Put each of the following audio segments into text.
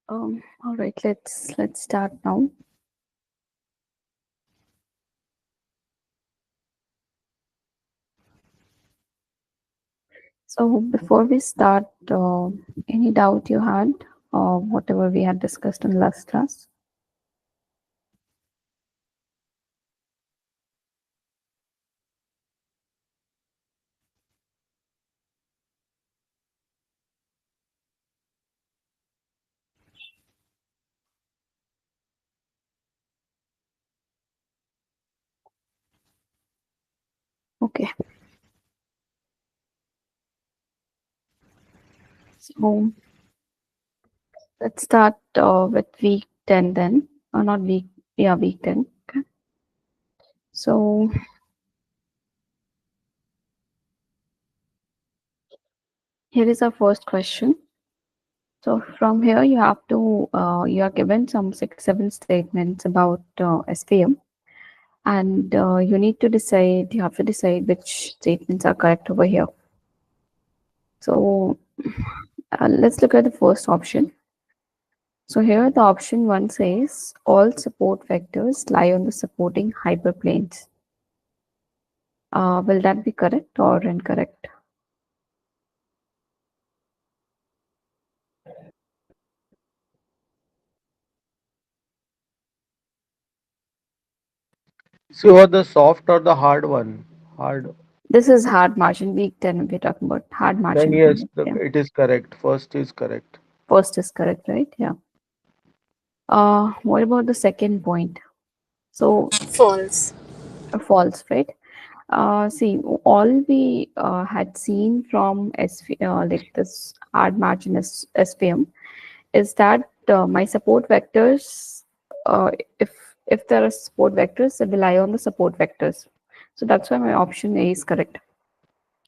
All right, let's start now. So before we start, any doubt you had, or whatever we had discussed in last class? Okay, so let's start with week 10 then, or not week, yeah, week 10. Okay, so here is our first question. So from here, you have to you are given some 6, 7 statements about SVM, and you need to decide. You have to decide which statements are correct over here. So let's look at the first option. So here the option 1 says all support vectors lie on the supporting hyperplanes. Will that be correct or incorrect? So, or the soft or the hard one? Hard. This is hard margin. Week 10, we're talking about hard Then margin. yes, Yeah. it is correct. First is correct. First is correct, right? Yeah. What about the second point? So False. false, right? See, all we had seen from like this hard margin SVM is that my support vectors, uh, if if there are support vectors, they rely on the support vectors. So that's why my option A is correct.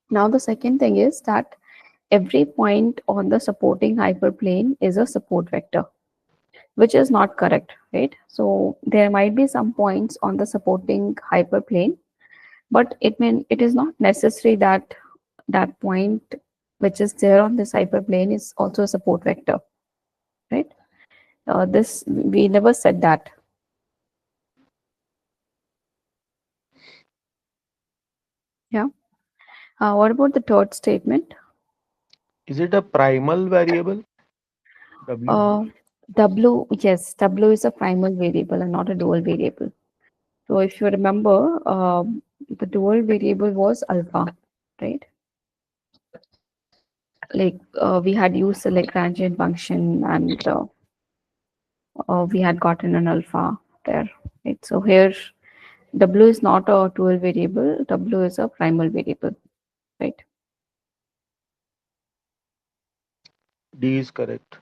Now the second thing is that every point on the supporting hyperplane is a support vector, which is not correct, right? So there might be some points on the supporting hyperplane, but it is not necessary that that point which is there on this hyperplane is also a support vector, right? This we never said that. Yeah. What about the third statement? Is it a primal variable? W. Uh, W, yes, W is a primal variable and not a dual variable. So if you remember, the dual variable was alpha, right? Like we had used the Lagrangian function and we had gotten an alpha there, right? So here W is not a dual variable, W is a primal variable, right? D is correct.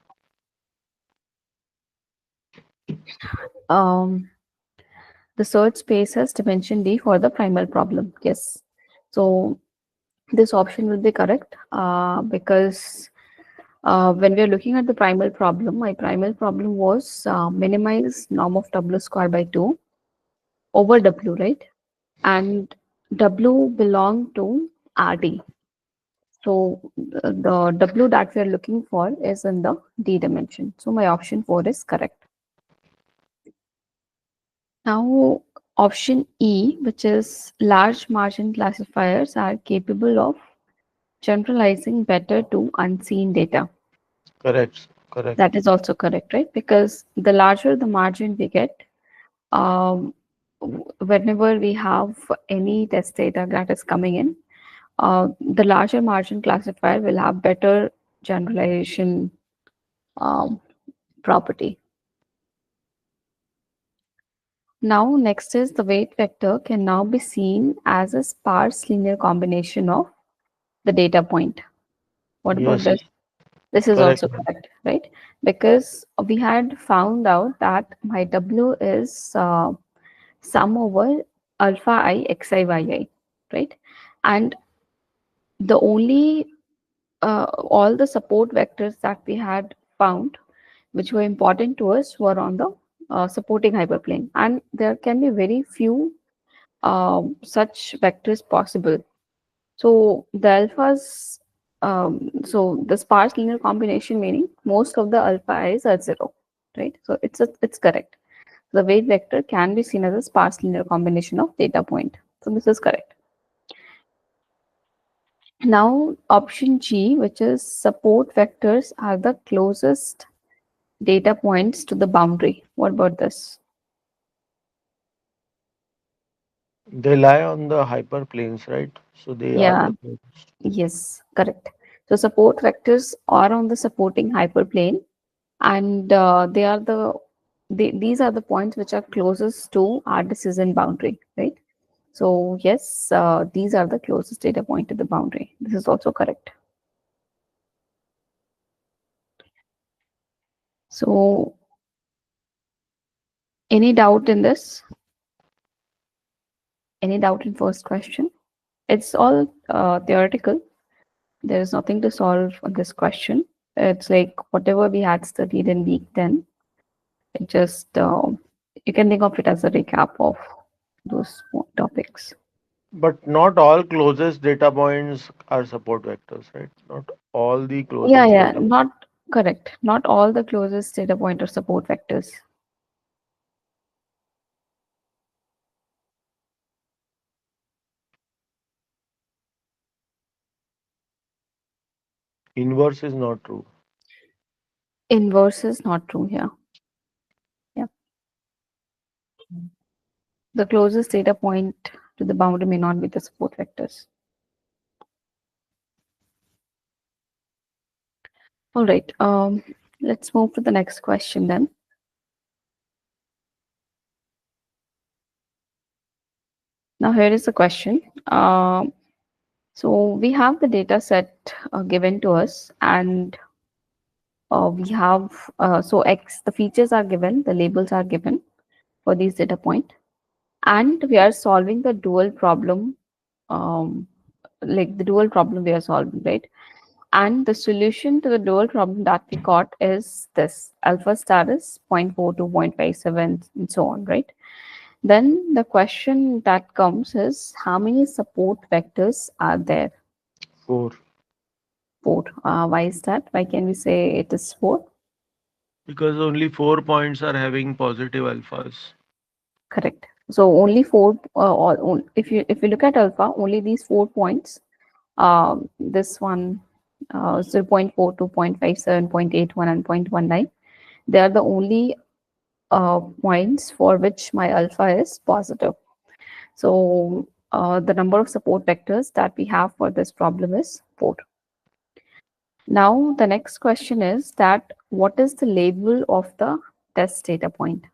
Um, the search space has dimension D for the primal problem. Yes. So this option will be correct because when we are looking at the primal problem, my primal problem was minimize norm of W square by 2 over W, right? And W belong to RD. So the W that we are looking for is in the D dimension. So my option 4 is correct. Now option E, which is large margin classifiers are capable of generalizing better to unseen data. Correct. Correct. That is also correct, right? Because the larger the margin we get, um, whenever we have any test data that is coming in, the larger margin classifier will have better generalization um, property. Now, next is the weight vector can now be seen as a sparse linear combination of the data point. What about Yes. this? This is Correct. also correct, right? Because we had found out that my W is sum over alpha I xi yi, right? And the only all the support vectors that we had found, which were important to us, were on the supporting hyperplane, and there can be very few such vectors possible. So the alphas So the sparse linear combination meaning most of the alpha i's are zero, right? So it's correct. The weight vector can be seen as a sparse linear combination of data point. So this is correct. Now option G, which is support vectors are the closest data points to the boundary. What about this? They lie on the hyperplanes, right? So they are Yeah, the closest. yes, correct. So support vectors are on the supporting hyperplane, and these are the points which are closest to our decision boundary, right? So yes, these are the closest data point to the boundary. This is also correct. So any doubt in this? Any doubt in first question? It's all theoretical. There is nothing to solve on this question. It's like whatever we had studied in week 10. It just you can think of it as a recap of those topics. But not all closest data points are support vectors, right? Not all the Yeah, closest yeah, data. not correct. Not all the closest data point are support vectors. Inverse is not true. Inverse is not true here. Yeah. The closest data point to the boundary may not be the support vectors. All right. Let's move to the next question then. Now, here is the question. So we have the data set given to us, and we have so X, the features are given, the labels are given for these data point, and we are solving the dual problem, um, like the dual problem we are solving, right? And the solution to the dual problem that we got is this alpha star is 0.4 to 0.57 and so on, right? Then the question that comes is how many support vectors are there? 4. Four. Why is that? Why can we say it is four? Because only 4 points are having positive alphas. Correct. So only four. If you look at alpha, only these 4 points. This one, 0.4 to 0.57, 0.81, and 0.19. They are the only points for which my alpha is positive. So the number of support vectors that we have for this problem is 4. Now the next question is that what is the label of the test data point?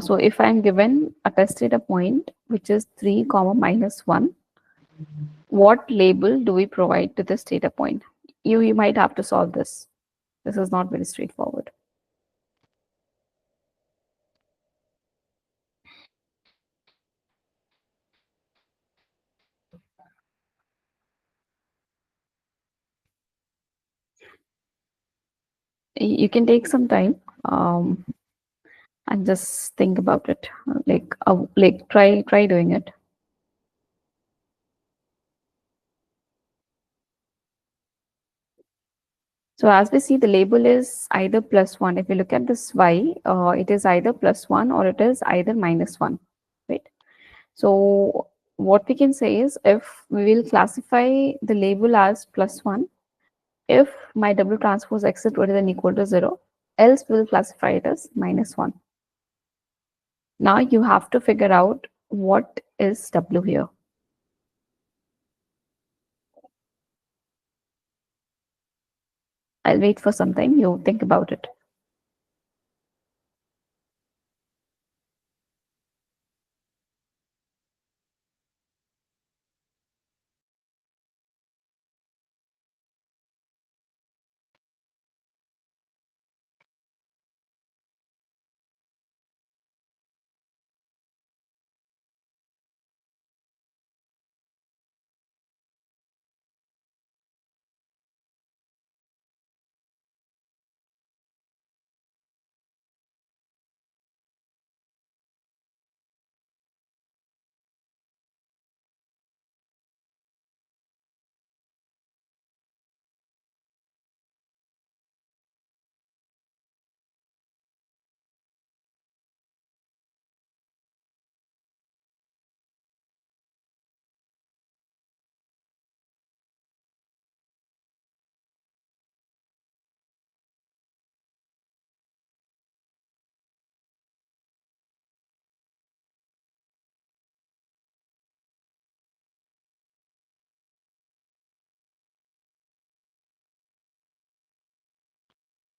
So if I'm given a test data point which is 3 comma minus 1, what label do we provide to this data point? You might have to solve this. This is not very straightforward. You can take some time and just think about it. Like try doing it. So as we see, the label is either plus one. If you look at this y, it is either plus one or it is either minus one, right? So what we can say is if we will classify the label as plus one, if my W transpose X is greater than equal to 0, else we will classify it as minus 1. Now you have to figure out what is W here. I'll wait for some time. You think about it.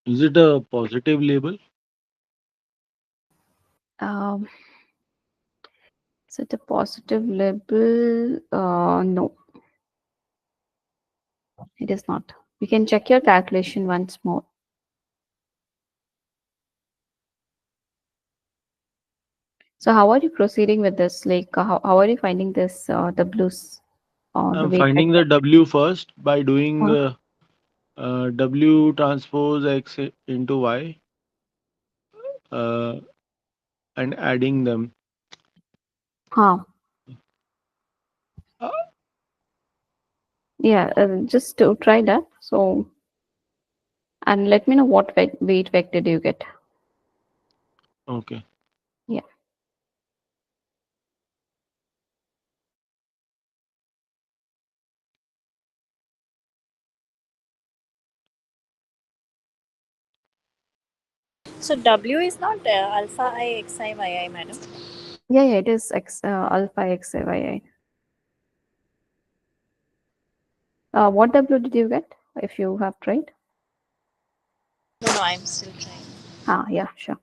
Is it a positive label? Um, is it a positive label? No, it is not. You can check your calculation once more. So how are you proceeding with this? Like, how are you finding this, the blues, the I'm weight finding vector? the W first by doing Uh, W transpose X into Y uh, and adding them. huh. Uh, Yeah, just to try that. So, and let me know what weight vector do you get. okay. Yeah. So W is not alpha I xi yi, madam. Yeah, yeah, it is alpha XAYI. What W did you get if you have tried? No, no, I'm still trying. Ah, yeah, sure.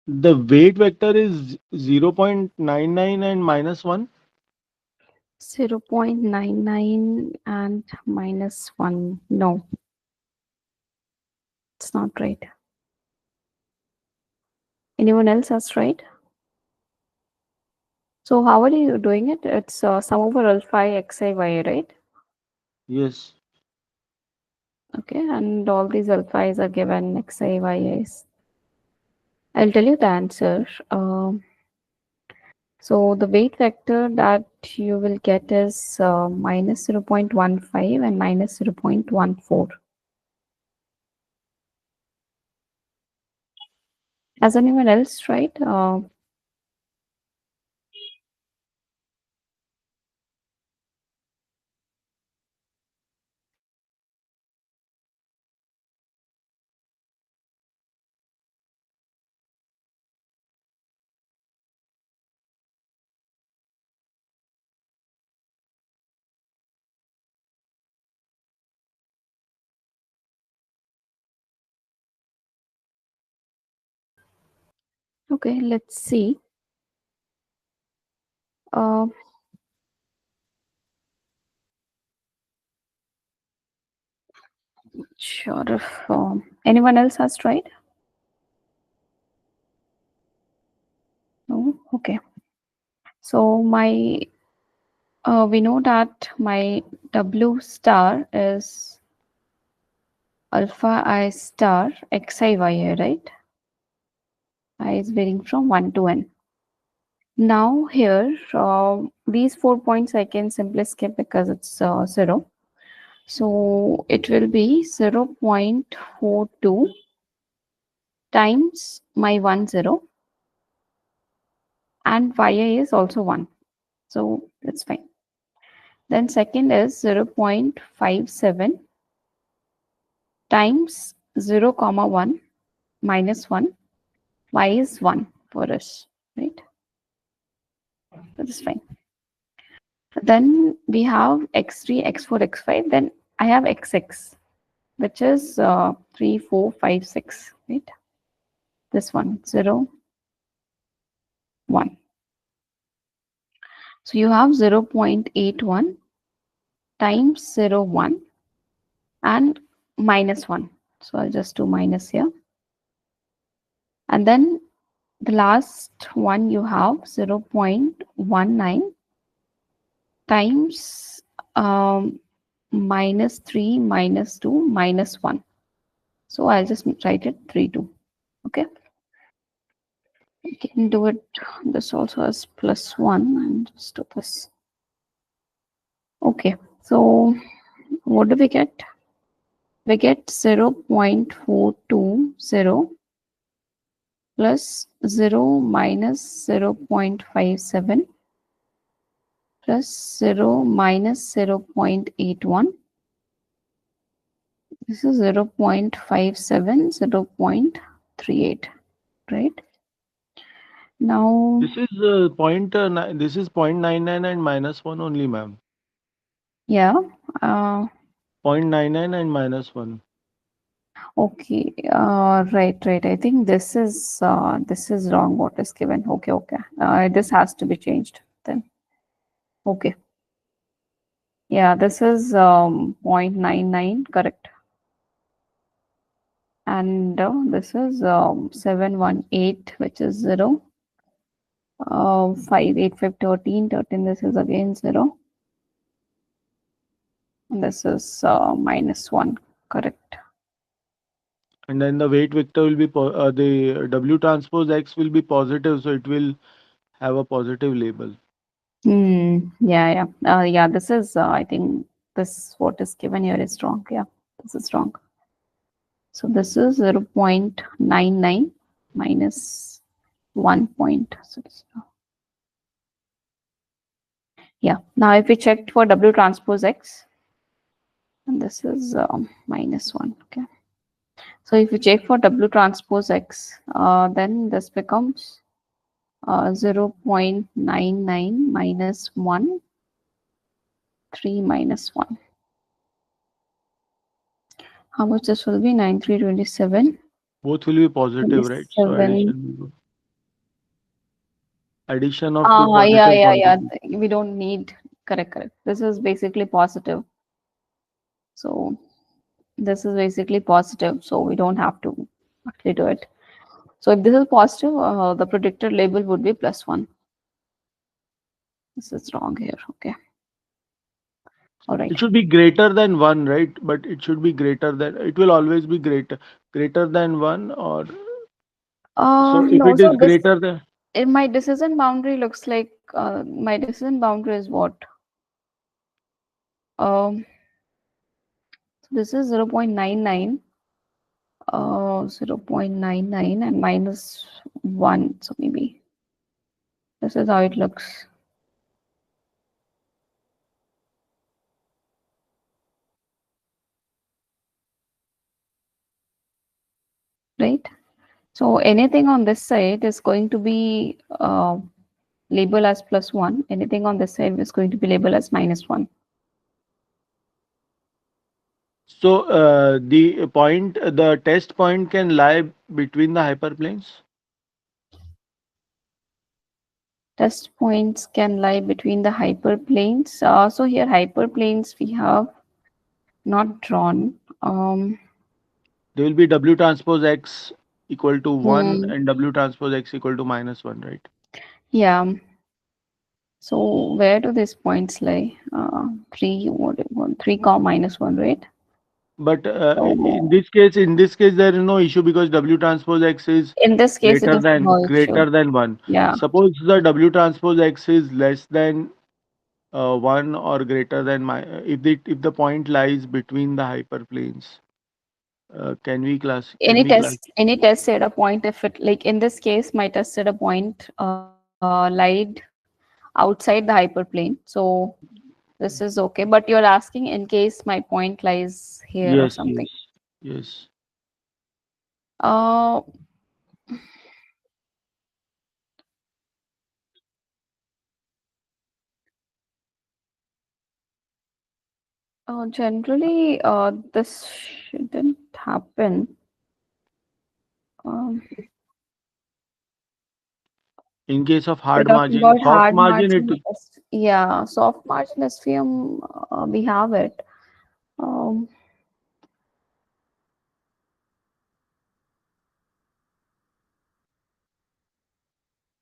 The weight vector is 0.99 and -1. 0.99 and -1. No, it's not right. Anyone else has tried? So how are you doing it? It's sum over alpha XIY, right? Yes. Okay, and all these alphas are given XIYs. I'll tell you the answer. So the weight vector that you will get is minus 0.15 and minus 0.14. Has anyone else tried? Okay, let's see. Uh, sure. If anyone else has tried? No. Okay. So we know that my W star is alpha I star XIY, right? I is varying from 1 to n. Now here, these 4 points I can simply skip because it's 0. So it will be 0.42 times my 10, and yi is also 1. So that's fine. Then second is 0.57 times 0 comma 1 minus 1. Y is 1 for us, right? That is fine. Then we have x3, x4, x5. Then I have xx, which is 3, 4, 5, 6, right? This one, 0, 1. So you have 0.81 times 0, 1 and minus 1. So I'll just do minus here. And then the last one you have 0.19 times minus 3, minus 2, minus 1. So I'll just write it 3, 2. Okay. You can do it this also as plus 1 and just do this. Okay. So what do we get? We get 0.420 plus 0 minus 0.57 plus 0 minus 0.81. This is 0.57, 0.38, right? Now, This is this is 0.99 and minus 1 only, ma'am. yeah, 0.99 and minus 1. okay, right. I think this is wrong. What is given? Okay. This has to be changed then. Okay, yeah, this is 0.99, correct, and this is 718, which is 0. 5, 8, 5, 13. This is again 0. And this is minus 1, correct. And then the weight vector will be the W transpose X will be positive, so it will have a positive label. Yeah. This is, I think, this what is given here is wrong. Yeah, this is wrong. So this is 0.99 minus 1.60. Yeah. Now, if we check for W transpose X, and this is minus 1. Okay. So if you check for W transpose X, then this becomes 0.99 minus 1, 3 minus 1. How much this will be? 9, 3, 27. Both will be positive, right? So 27. addition of two positive Yeah. quantities. We don't need, correct. This is basically positive. So this is basically positive. So we don't have to actually do it. So if this is positive, the predicted label would be plus 1. This is wrong here. Okay. All right. It should be greater than 1, right? But it should be greater than, it will always be greater than 1, or so if No, it so is this greater than, in my decision boundary looks like my decision boundary is what? Um, this is 0.99, 0.99 and minus 1. So maybe this is how it looks, right? So anything on this side is going to be labeled as plus 1. Anything on this side is going to be labeled as minus 1. so the test point can lie between the hyperplanes. Test points can lie between the hyperplanes. So here hyperplanes we have not drawn. There will be W transpose X equal to 1 Hmm, and W transpose X equal to minus 1, right? yeah. So where do these points lie? 3, 3 comma minus 1, right? But So in this case, there is no issue because W transpose X is in this case, it is no issue. greater than one. Yeah. Suppose the W transpose X is less than one or greater than if the point lies between the hyperplanes, Any test data point, if it, like in this case, my test data point lied outside the hyperplane. So this is okay. But you're asking in case my point lies here or Yes, something. yes, yes. Uh, Generally, this shouldn't happen. Um, In case of we're hard talking margin, about soft hard margin, it margin. Yeah, soft margin SVM, we have it. Um,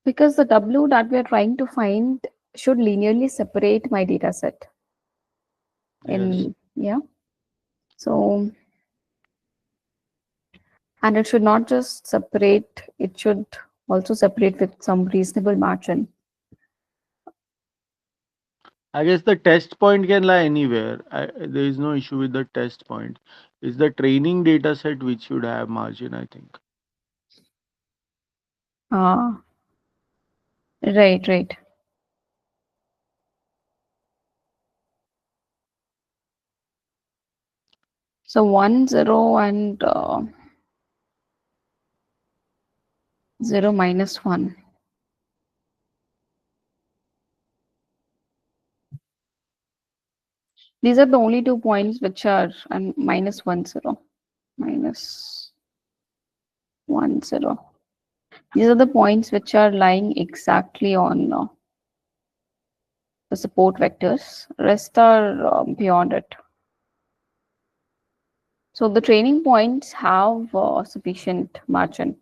because the W that we are trying to find should linearly separate my data set yes. in, yeah. So, and it should not just separate, it should also separate with some reasonable margin. I guess the test point can lie anywhere. There is no issue with the test point. It's the training data set which should have margin, I think. Ah, right, right. So 1, 0, and 0 minus 1. These are the only 2 points which are, and minus 1, 0. Minus 1, 0. These are the points which are lying exactly on the support vectors. Rest are beyond it. So the training points have sufficient margin.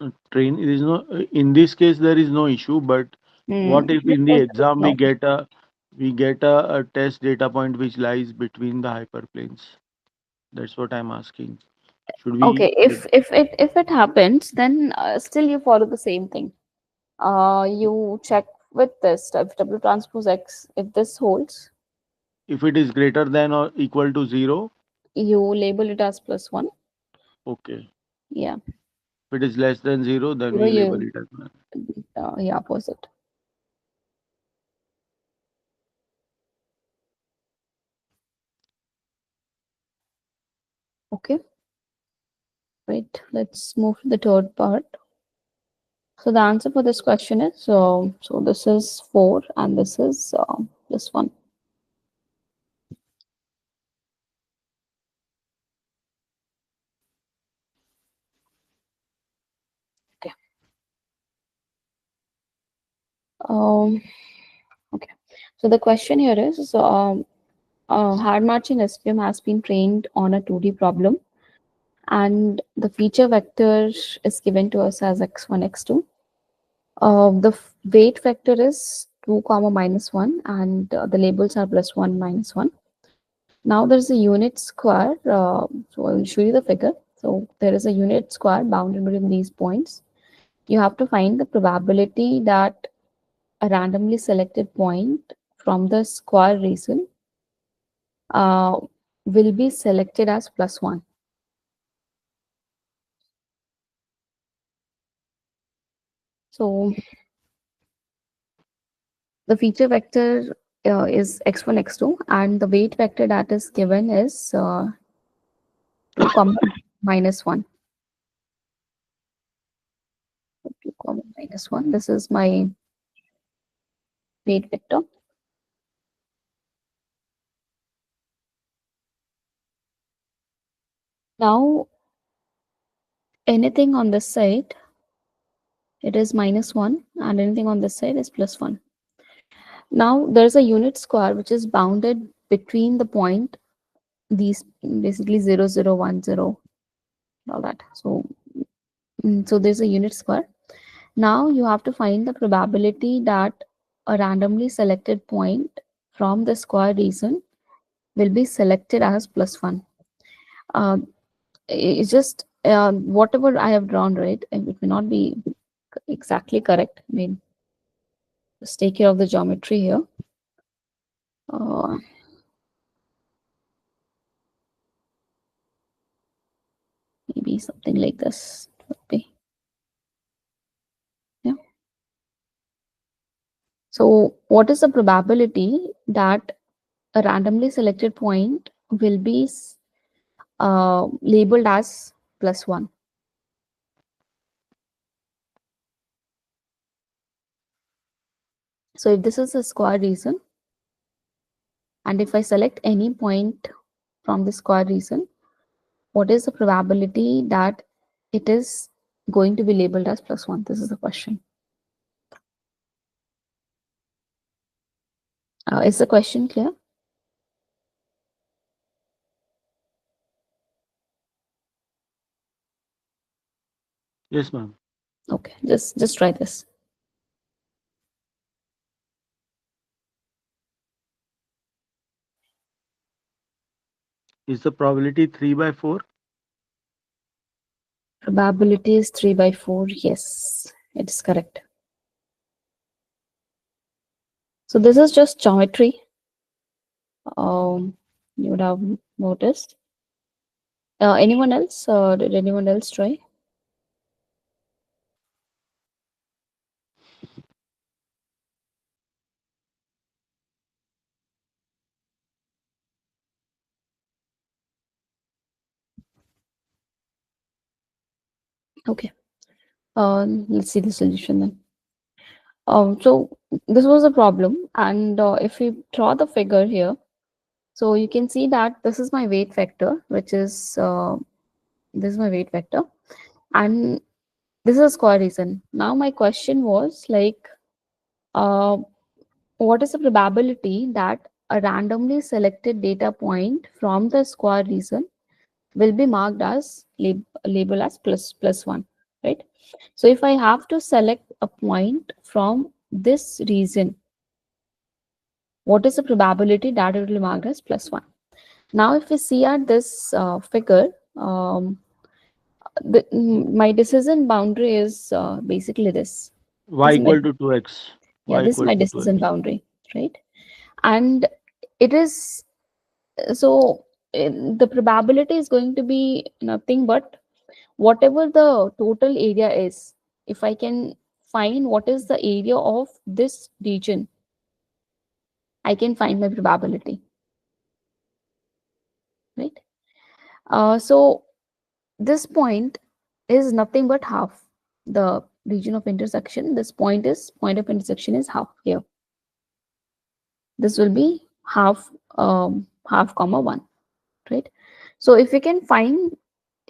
There is no in this case there is no issue, but what if This in the case, there is exam no. we get a test data point which lies between the hyperplanes? That's what I'm asking. Should we Okay, if it happens, then still you follow the same thing. You check with this if W transpose X, if this holds, if it is greater than or equal to 0? you label it as +1. Okay. Yeah, If it is less than 0, then zero we label you, it as 1. yeah, opposite. Okay, right. Let's move to the third part. So the answer for this question is so this is 4 and this is this one. Okay. Um, okay. So the question here is hard marching SVM has been trained on a 2D problem, and the feature vector is given to us as x1, x2. The weight vector is 2 comma minus 1, and the labels are +1 minus 1. Now there's a unit square. So I will show you the figure. So there is a unit square bounded between these points. You have to find the probability that a randomly selected point from the square region uh, will be selected as +1. So the feature vector is x1, x2, and the weight vector that is given is 2 comma minus 1. 2 comma minus 1. This is my weight vector. Now, anything on this side, it is -1, and anything on this side is +1. Now, there's a unit square which is bounded between the point, these basically 0, 0, 1, 0, all that. So, so there's a unit square. Now you have to find the probability that a randomly selected point from the square region will be selected as +1. Uh, it's just whatever I have drawn, right? And it may not be exactly correct. I mean, just take care of the geometry here. Uh, Maybe something like this would be. Yeah. So, what is the probability that a randomly selected point will be labeled as +1? So, if this is a square region, and if I select any point from the square region, what is the probability that it is going to be labeled as +1? This is the question. Is the question clear? Yes, ma'am. Okay, just try this. Is the probability 3 by 4? Probability is 3 by 4. Yes, it is correct. So this is just geometry. You would have noticed. Anyone else? Did anyone else try? Okay. Let's see the solution then. So this was a problem, and if we draw the figure here, so you can see that this is my weight vector, which is this is my weight vector, and this is a square reason. Now my question was like, uh, what is the probability that a randomly selected data point from the square reason will be marked as label as +1, right? So if I have to select a point from this region, what is the probability that it will be marked as +1? Now, if we see at this figure, my decision boundary is basically this. Y This is my, equal to 2x. yeah, Y this is equal my to decision 2x. boundary, right? And it is so the probability is going to be nothing but whatever the total area is. If I can find what is the area of this region, I can find my probability, right? So this point is nothing but half the region of intersection. This point of intersection is half here. This will be half comma 1, right? So if we can find,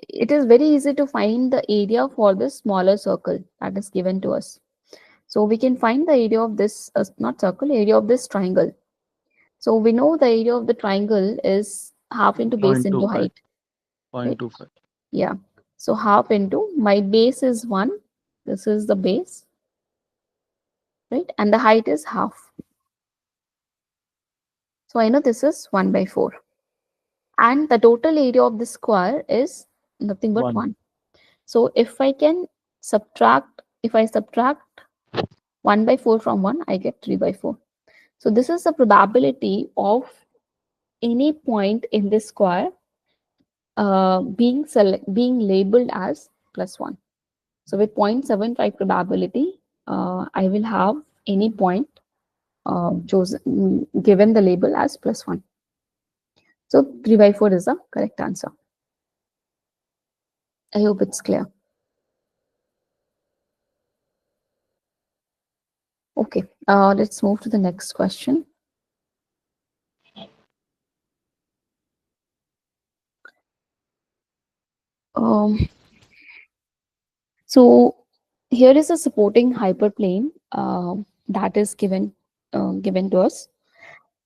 it is very easy to find the area for this smaller circle that is given to us. So we can find the area of this, not circle, area of this triangle. So we know the area of the triangle is half into base into 0.25. height, right? 0.25. Yeah. So half into, my base is 1. This is the base, right? And the height is half. So I know this is 1 by 4. And the total area of the square is nothing but 1. 1. So if I subtract 1 by 4 from 1, I get 3 by 4. So this is the probability of any point in this square being labeled as +1. So with 0.75 probability, I will have any point given the label as +1. So 3 by 4 is the correct answer. I hope it's clear. Okay, let's move to the next question. Um, so here is a supporting hyperplane that is given to us,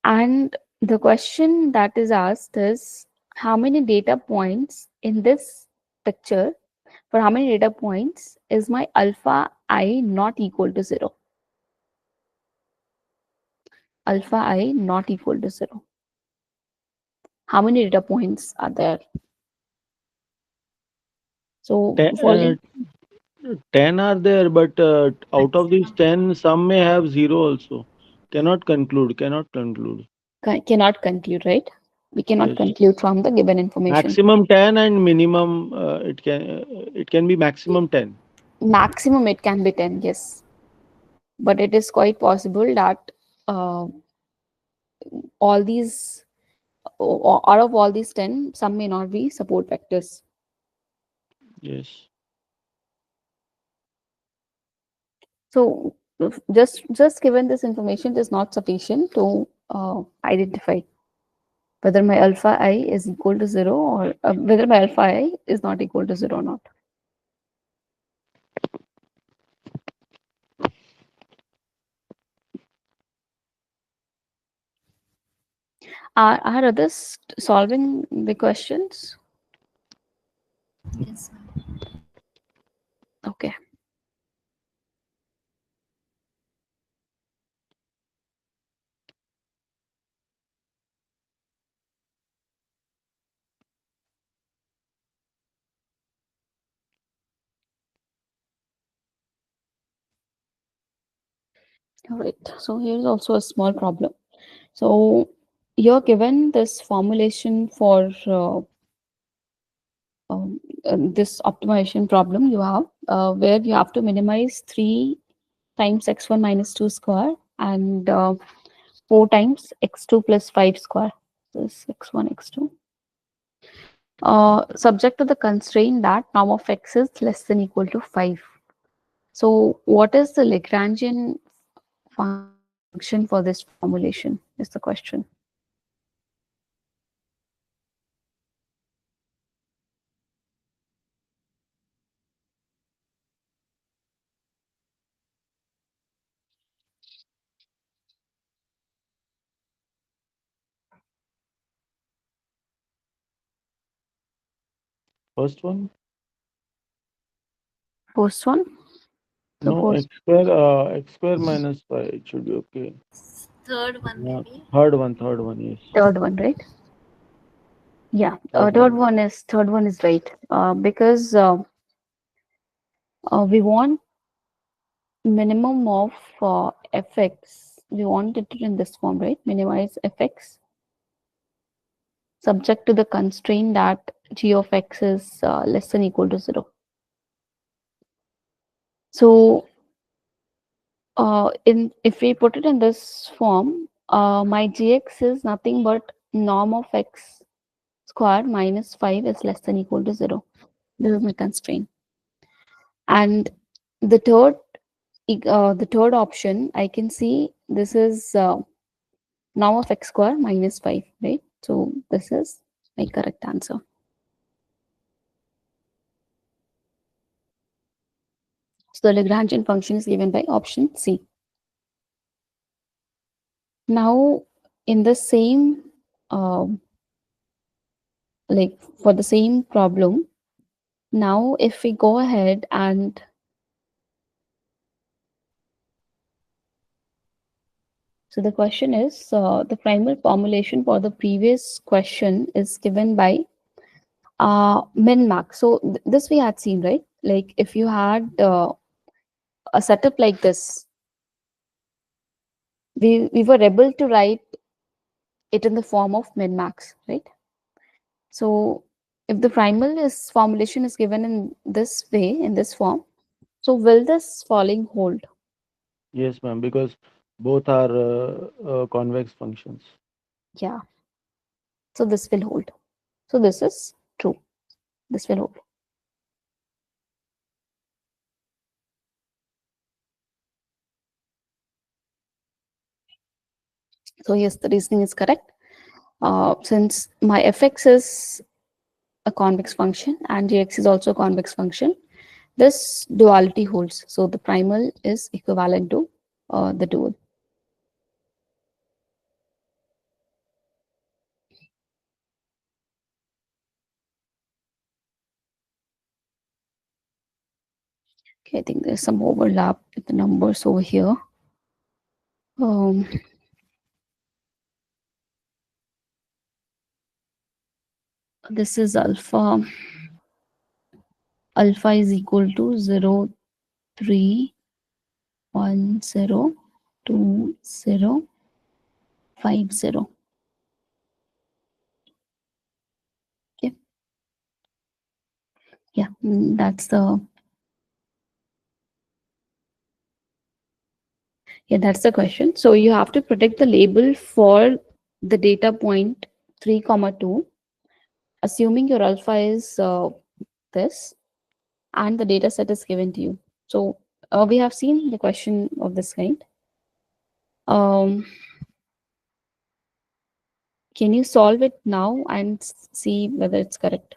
and the question that is asked is how many data points in this picture, for how many data points is my alpha I not equal to 0? Alpha I not equal to 0. How many data points are there? So Ten, following 10 are there, but out of these 10, some may have zero also. Cannot conclude. cannot conclude, right? We cannot Yes. conclude from the given information. Maximum 10 and minimum it can be maximum 10. Maximum it can be 10, yes. But it is quite possible that uh, all these, out of all these 10, some may not be support vectors. Yes. So just given this information is not sufficient to identify whether my alpha I is equal to 0, or whether my alpha I is not equal to 0 or not. Are others solving the questions? Yes, ma'am. Okay. All right. So here's also a small problem. So you're given this formulation for this optimization problem you have, where you have to minimize 3 times x1 minus 2 square and 4 times x2 plus 5 square. This x1, x2. Subject to the constraint that norm of x is less than equal to 5. So what is the Lagrangian function for this formulation is the question. First one? First one. So No, first, x square minus 5. It should be okay. Third one, Yeah. maybe. Third one, yes. third one, right? Yeah, Third one. third one is right. Because we want minimum of fx. We want it in this form, right? Minimize fx subject to the constraint that g of x is less than equal to 0. So in if we put it in this form, my gx is nothing but norm of x square minus 5 is less than equal to 0. This is my constraint. And the the third option, I can see this is norm of x square minus 5, right? So this is my correct answer. So the Lagrangian function is given by option C. Now, in the same, like for the same problem, now if we go ahead and so the question is the primal formulation for the previous question is given by min max. So this we had seen, right? Like if you had a setup like this, we were able to write it in the form of min max, right? So if the primal is formulation is given in this way, in this form, so will this following hold? Yes, ma'am, because both are convex functions. Yeah. So this will hold. So this is true. This will hold. So yes, the reasoning is correct. Since my fx is a convex function and gx is also a convex function, this duality holds. So the primal is equivalent to the dual. Okay, I think there's some overlap with the numbers over here. Um, This is alpha. Alpha is equal to 0, 3, 1, 0, 2, 0, 5, 0. Okay. Yeah, that's the question. So you have to predict the label for the data point 3 comma 2, assuming your alpha is this, and the data set is given to you. So we have seen the question of this kind. Can you solve it now and see whether it's correct?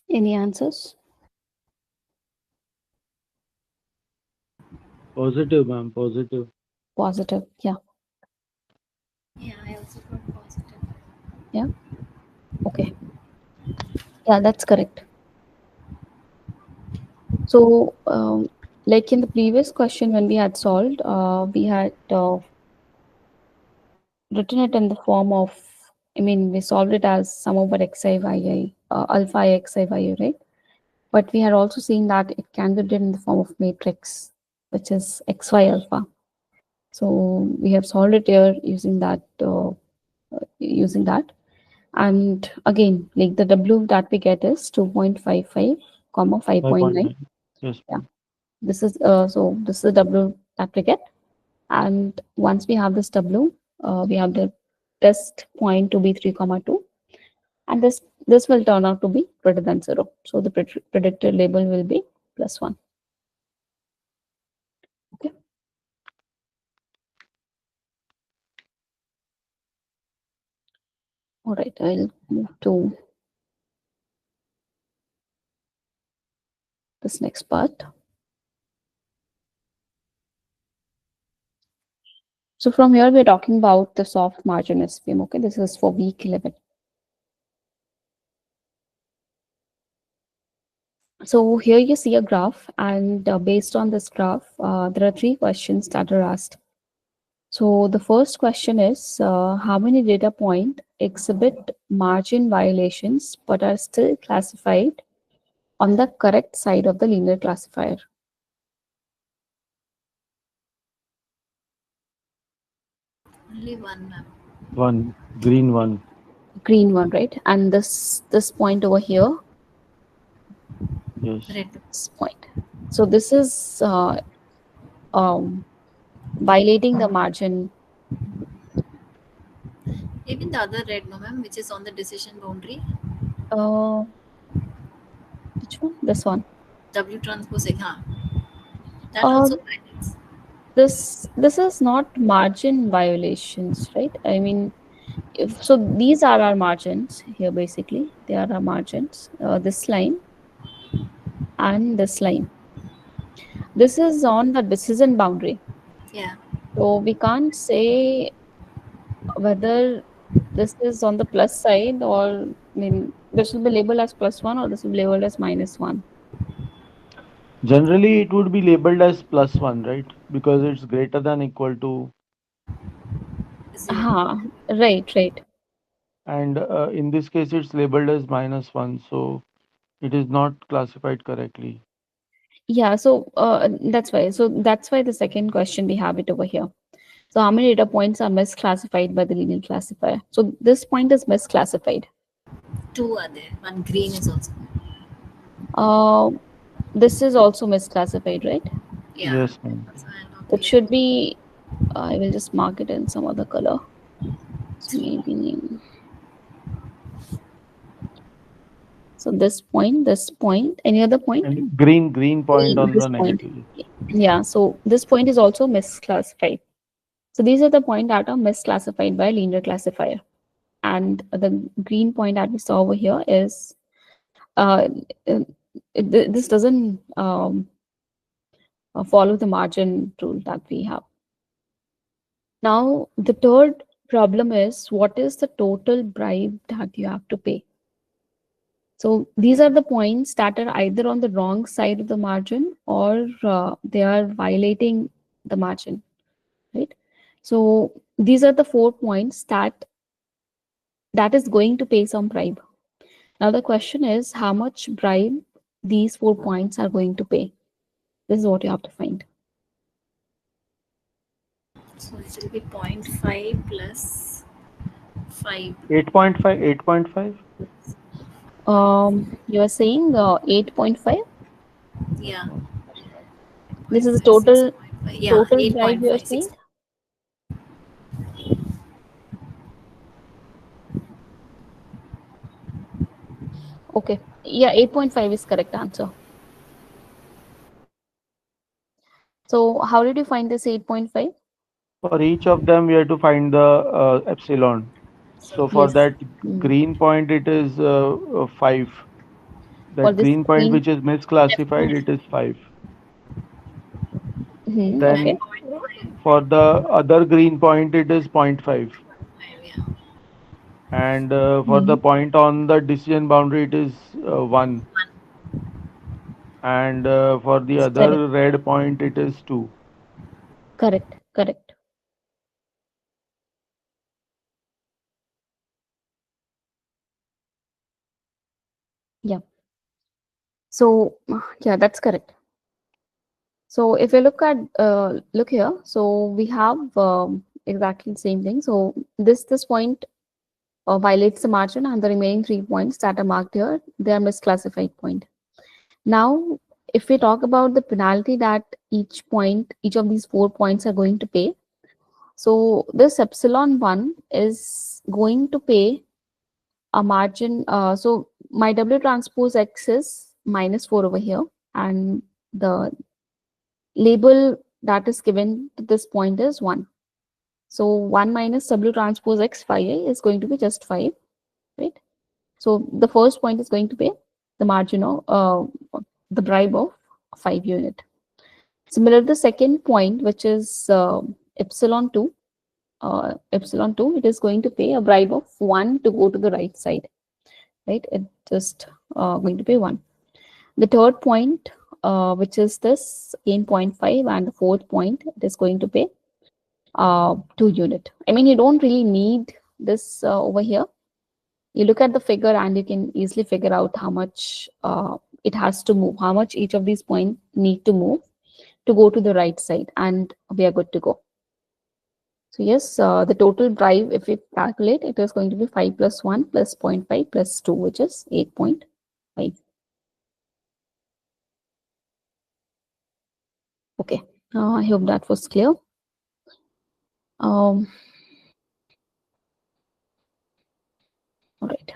Any answers? Positive, ma'am. Positive. Positive. Yeah. Yeah, I also got positive. Yeah. Okay. Yeah, that's correct. So, like in the previous question, when we had solved, we had written it in the form of, I mean, we solved it as sum over xi yi, alpha I xi yi, right? But we had also seen that it can be written in the form of matrix, which is xy alpha. So we have solved it here using that, And again, like the W that we get is 2.55, comma 5.9. 5.9. Yes, Yeah. ma'am. This is the W that we get. And once we have this W, we have the test point to be 3 comma 2, and this will turn out to be greater than 0. So the predicted label will be +1. Okay. All right. I'll move to this next part. So from here we're talking about the soft margin SVM. Okay, this is for week 11. So here you see a graph, and based on this graph, there are 3 questions that are asked. So the first question is, how many data point exhibit margin violations but are still classified on the correct side of the linear classifier? Only one, ma'am. One. Green one. Green one, right? And this point over here, Yes. Red. this point. So this is um, violating the margin. Even the other red, no ma'am, which is on the decision boundary, Uh, which one? This one. W transpose X, huh? That Uh, also violates. this is not margin violations, right? I mean, if so, these are our margins here. Basically, they are our margins. This line and this line. This is on the decision boundary. Yeah. So we can't say whether this is on the plus side, or I mean, this will be labeled as +1 or this will be labeled as -1. Generally, it would be labeled as +1, right? Because it's greater than equal to, Zero. Right, right. and in this case, it's labeled as -1. So it is not classified correctly. Yeah, so that's why. So that's why the second question we have it over here. So how many data points are misclassified by the linear classifier? So this point is misclassified. Two are there. One green is also. Uh, this is also misclassified, right? Yeah. Yes, ma'am. That's why I'm not It clear. should be, I will just mark it in some other color. So maybe, so this point, any other point? And green point on This the point. negative list. Yeah, so this point is also misclassified. So these are the points that are misclassified by linear classifier. And the green point that we saw over here is, uh, this doesn't follow the margin rule that we have. Now, the third problem is, what is the total bribe that you have to pay? So these are the points that are either on the wrong side of the margin, or they are violating the margin, right? So these are the 4 points that is going to pay some bribe. Now the question is, how much bribe these 4 points are going to pay. This is what you have to find. So it will be 0.5 plus 5. 8.5, 8.5. You are saying 8.5. Yeah. This is the 0.5, total 6.5. Yeah, total bribe you are 8.5, saying. 6. Okay, yeah, 8.5 is correct answer. So how did you find this 8.5? For each of them, we have to find the epsilon. So for Yes. that Mm. green point, it is 5. For That this green point green, which is misclassified, it is 5. okay. Then for the other green point, it is 0.5. 5, yeah. And for the Mhm. point on the decision boundary, it is 1. And for the Correct, other red point, it is 2. correct, correct. Yeah. So yeah, that's correct. So if you look here, so we have exactly the same thing. So this point violates the margin, and the remaining 3 points that are marked here, they are misclassified point. Now, if we talk about the penalty that each of these 4 points are going to pay, so this epsilon 1 is going to pay a margin. So my W transpose X is -4 over here, and the label that is given to this point is 1. So 1 minus W transpose X phi I is going to be just 5, right? So the first point is going to pay the margin of the bribe of 5 unit. Similar, the second point, which is epsilon 2, it is going to pay a bribe of 1 to go to the right side, right? It just going to pay 1. The third point, which is this gain 0.5, and the fourth point, it is going to pay 2 unit. I mean, you don't really need this over here. You look at the figure and you can easily figure out how much it has to move, how much each of these points need to move to go to the right side, and we are good to go. So yes, the total bribe, if we calculate, it is going to be 5 plus 1 plus 0.5 plus 2, which is 8.5. Okay, I hope that was clear. Um, all right.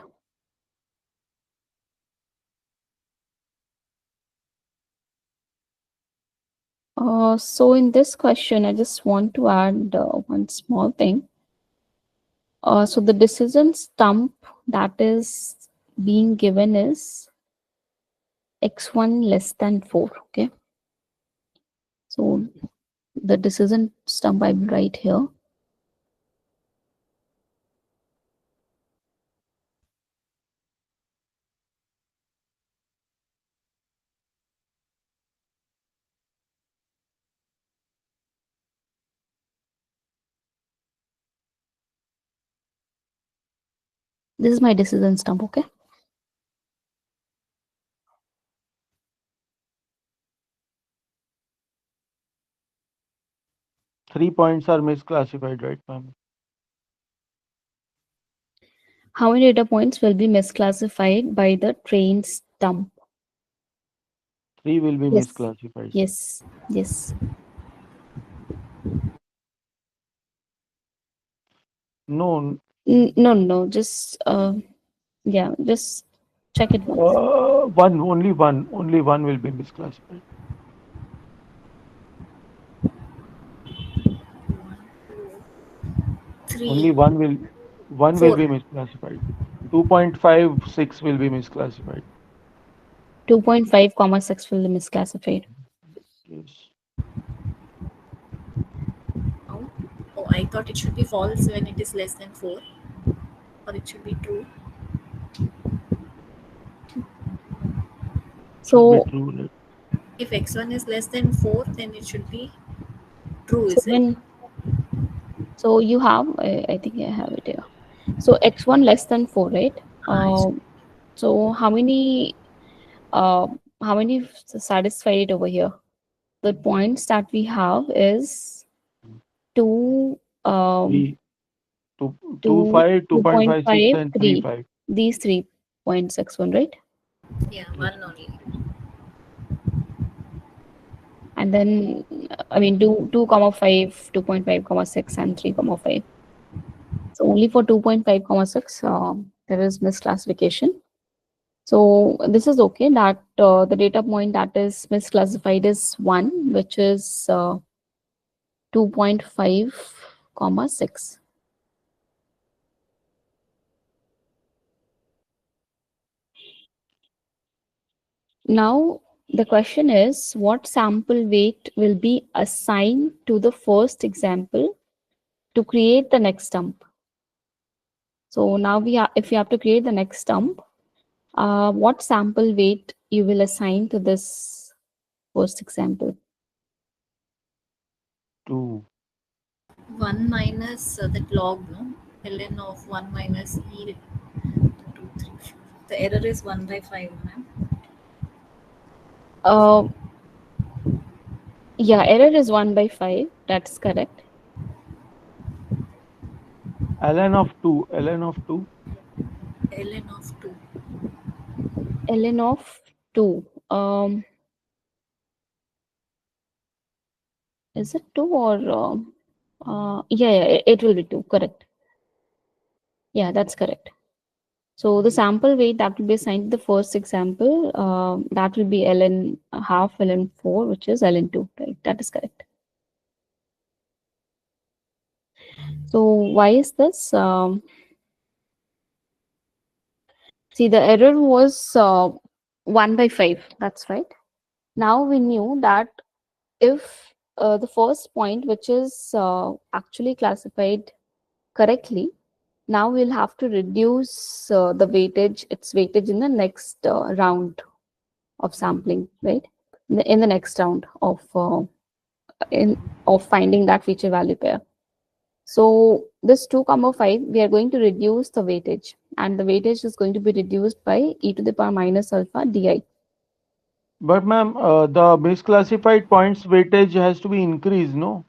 So in this question, I just want to add one small thing. So the decision stump that is being given is x1 less than 4. Okay. So the decision stump I will write here. This is my decision stump. Okay. 3 points are misclassified, right, ma'am? How many data points will be misclassified by the trained stump? 3 will be Yes. misclassified. Yes. Yes. No, No, no. Just yeah. Just check it once. only one will be misclassified. Three, Only one will four. be misclassified. 2.56 will be misclassified. 2.5 comma 6 will be misclassified. Yes. Oh, oh, I thought it should be false when it is less than 4, or it should be true. Should be So true, right? If x1 is less than 4, then it should be true, so is it? when so you have I think I have it here. So x1 less than 4, right? Ah, it should So uh how many satisfied over here? The points that we have is 2 Three, two 2 five, two point five six, 2.5 and 3. 3.5. These 3 points x1, right? yeah, Yes. one only. And then I mean 2 comma 5, 2.5 comma 6, and 3 comma 5. So only for 2.5 comma 6 there is misclassification. So this is okay that the data point that is misclassified is 1, which is 2.5 comma 6. Now the question is, what sample weight will be assigned to the first example to create the next stump? So now if you have to create the next stump, what sample weight you will assign to this first example? 2. 1 minus that log, no? ln of 1 minus e. 2, 3, 4. The error is 1 by 5, ma'am. Uh, yeah, error is 1 by 5. That's correct. ln of 2. ln of 2. ln of 2. ln of 2. Is it 2 or yeah, yeah, it will be 2. Correct. Yeah, that's correct. So the sample weight that will be assigned to the first example, that will be ln half ln 4, which is ln 2, right? That is correct. So why is this? See, the error was 1 by 5. That's right. Now we knew that if the first point, which is actually classified correctly, now we'll have to reduce its weightage in the next round of sampling, right? In the next round in of finding that feature value pair. So this 2 comma 5, we are going to reduce the weightage, and the weightage is going to be reduced by e to the power minus alpha di. But ma'am, the misclassified points weightage has to be increased, no?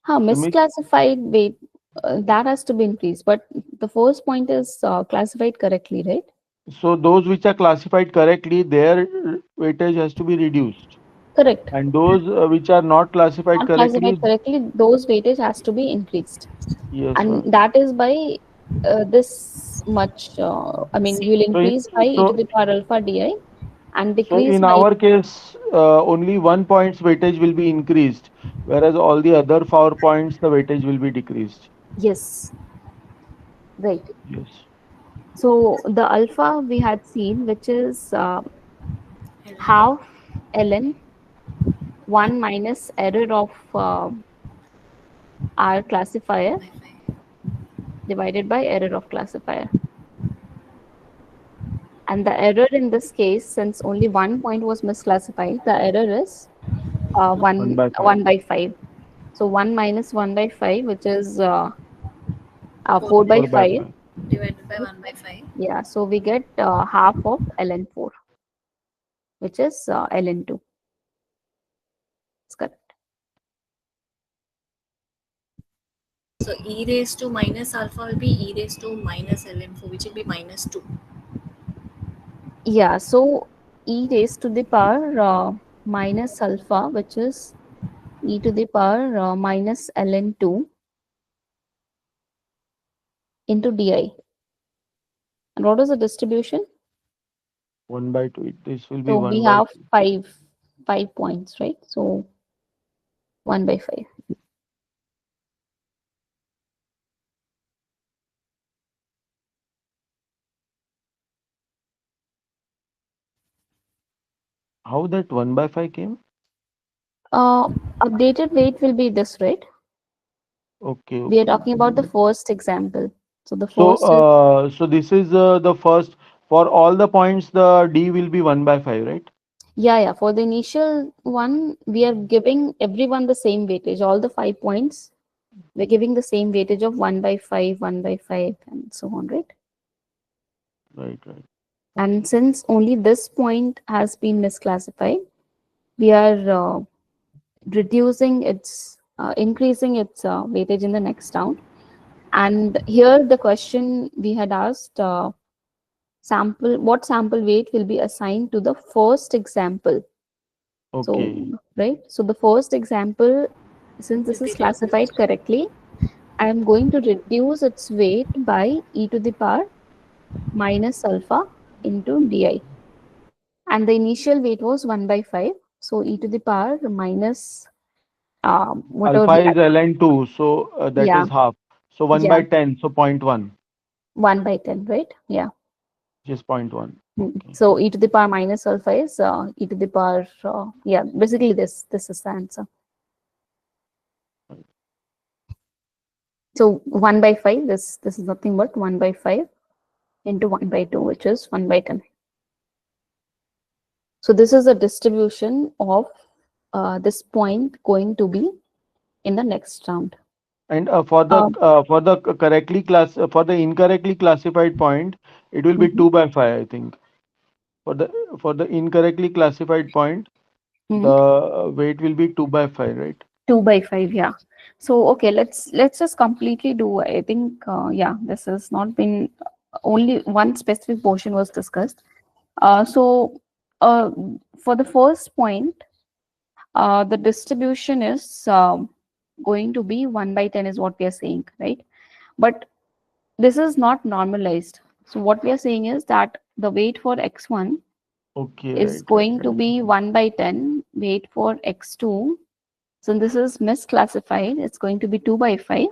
The mis Misclassified weight that has to be increased, but the first point is classified correctly, right? So those which are classified correctly, their weightage has to be reduced. Correct. and those which are not classified Not classified correctly, correctly, those weightage has to be increased. yes, And ma'am. that is by this much, I mean, you'll So, increase by e to so, the power alpha di and so decrease in by, our case, only 1 point's weightage will be increased, whereas all the other 4 points, the weightage will be decreased. yes, right. Yes. So the alpha we had seen, which is ln half ln 1 minus error of our 1 classifier by 5. divided by error of classifier. And the error in this case, since only 1 point was misclassified, the error is 1 1, by 5. 1 by 5. So 1 minus 1 by 5, which is 4 4 by 4 by 5. 5. divided by 1 by 5. Yeah, so we get half of ln4, which is ln2. That's correct. So e raised to minus alpha will be e raised to minus ln4, which will be minus 2. Yeah, so e raised to the power minus alpha, which is e to the power minus ln2 into di. And what is the distribution? 1 by 2. This will be So we 1 by have 2. five points, right? So 1 by 5. How that 1 by 5 came? Updated weight will be this, right? Okay, We are okay. talking about the first example. So the So, first is, so this is the first, for all the points, the D will be 1 by 5, right? yeah. For the initial one, we are giving everyone the same weightage. All the 5 points, we're giving the same weightage of 1 by 5, 1 by 5, and so on, right? Right, right. And since only this point has been misclassified, we are reducing its, increasing its weightage in the next round. And here the question we had asked, what sample weight will be assigned to the first example? So, Okay. right? So the first example, since Will this be is classified reduced. correctly, I am going to reduce its weight by e to the power minus alpha into di. And the initial weight was 1 by 5. So e to the power minus whatever Alpha we is had. ln2, so that Yeah, is half. So 1 yeah, by 10, so 0.1, 1 by 10, right? Yeah. just 0.1. Okay. So e to the power minus alpha is e to the power, yeah, basically this is the answer. So 1 by 5, this is nothing but 1 by 5 into 1 by 2, which is 1 by 10. So this is a distribution of this point going to be in the next round. And Um, for the correctly class for the incorrectly classified point, it will be mhm, 2 by 5, I think. For the incorrectly classified point, the mhm. weight will be 2 by 5, right? 2 by 5, yeah. So okay, let's just completely do. I think yeah, this has not been, only one specific portion was discussed. So uh, for the first point, the distribution is going to be 1 by 10 is what we are saying, right? But this is not normalized. So what we are saying is that the weight for x1 Okay, is right, right, going to right. be 1 by 10, weight for x2. So this is misclassified. It's going to be 2 by 5.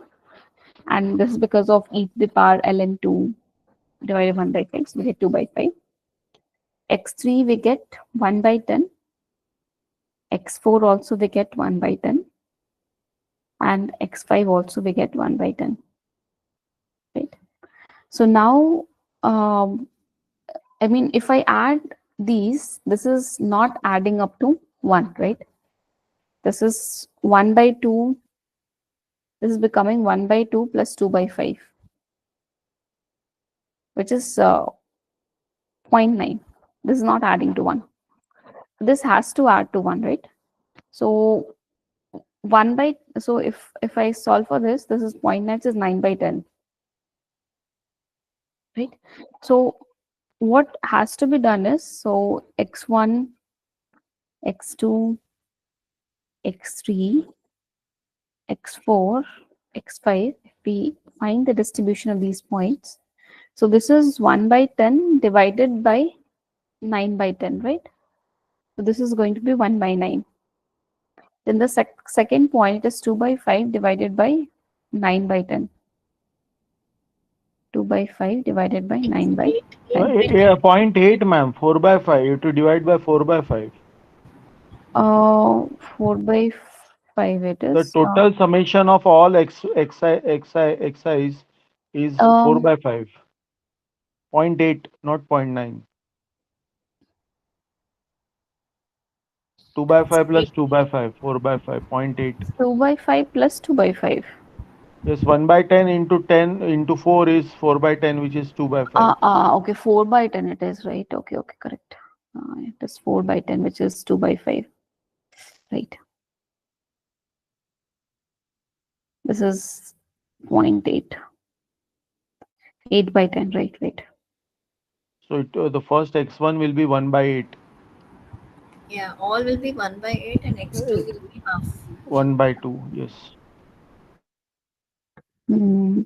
And this is because of e to the power ln2 divided 1 by 5. So we get 2 by 5. X3 we get 1 by 10. X4 also we get 1 by 10. And x5 also we get 1 by 10. Right. So now, I mean, if I add these, this is not adding up to 1, right? This is 1 by 2. This is becoming 1 by 2 plus 2 by 5, which is zero point 0.9. This is not adding to 1. This has to add to 1, right? So 1 by, so if I solve for this is zero point 0.9, is 9 by 10, right? So what has to be done is, so x1, x2, x3, x4, x5, if we find the distribution of these points, so this is 1 by 10 divided by 9 by 10, right? So this is going to be 1 by 9. Then the second point is 2 by 5 divided by 9 by 10. 2 by 5 divided by 9 by 10. 0.8, ma'am. 4 by 5. You have to divide by 4 by 5. 4 by 5 it The is. total summation of all xi's is 4 Um, by 5. 0.8, not 0.9. 2 by 5 plus 2 by 5. 4 by 5. 0.8. 2 by 5 plus 2 by 5. Yes, 1 by 10 into 10 into 4 is 4 by 10, which is 2 by 5. Okay, 4 by 10 it is, right? Okay, okay, correct. It is 4 by 10, which is 2 by 5, right? This is 0.8. 8 by 10, right, right. So the first x1 will be 1 by 8. Yeah, all will be 1 by 8 and x2 will be half. 1 by 2, yes. Mm,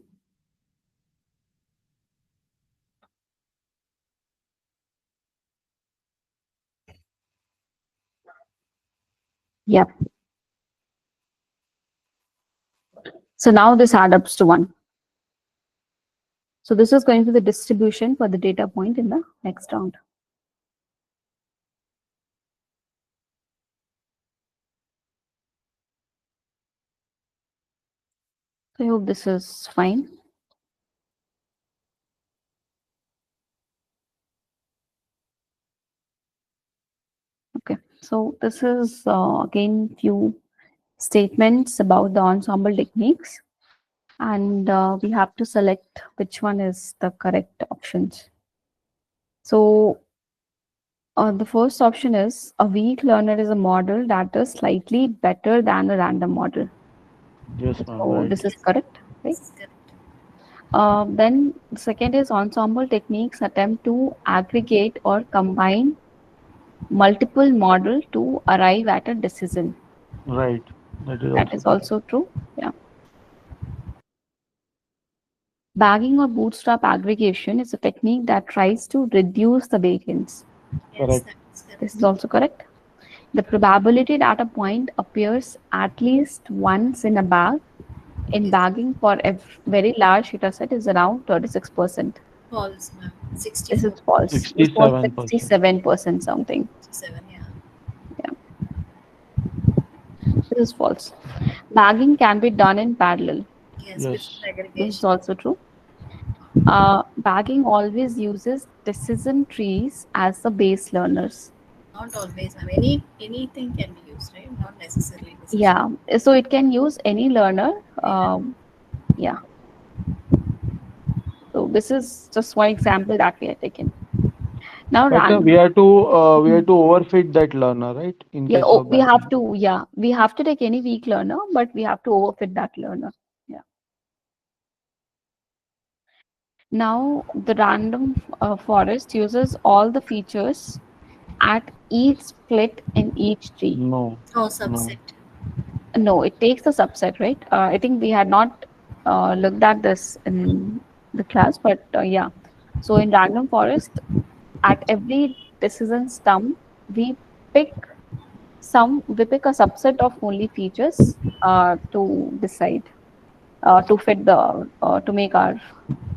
yep. So now this adds up to 1. So this is going to be the distribution for the data point in the next round. So I hope this is fine. Okay, so this is again few statements about the ensemble techniques, and we have to select which one is the correct options. So the first option is a weak learner is a model that is slightly better than a random model. Yes, ma'am, So right. this is correct, right? This is correct. Then the second is ensemble techniques attempt to aggregate or combine multiple model to arrive at a decision. Right. That is That also is correct. also true. Yeah. Bagging or bootstrap aggregation is a technique that tries to reduce the variance. Yes, Correct. that is This correct. is also correct. The probability that a point appears at least once in a bag in Is bagging for a very large data set is around 36%. false, ma'am. This 64, is false. This was 67%. 67% something. 67, yeah. Yeah, this is false. Bagging can be done in parallel. Yes, before Yes. This is aggregation. also true. Bagging always uses decision trees as the base learners. Not always, ma'am. Anything can be used, right? Not necessarily decision. Yeah, so it can use any learner. Any learner. Yeah, so this is just one example that we are taken. Now, But we random. have to we Mhm. have to overfit that learner, right? In Yeah, case oh, of we have bagging. to. Yeah, we have to take any weak learner, but we have to overfit that learner. Yeah. Now, the random forest uses all the features at each split in each tree. No. Oh, No. subset. No, it takes the subset, right? I think we had not looked at this in the class, but yeah. So in random forest, at every decision stump, we pick we pick a subset of only features to decide to fit the to make our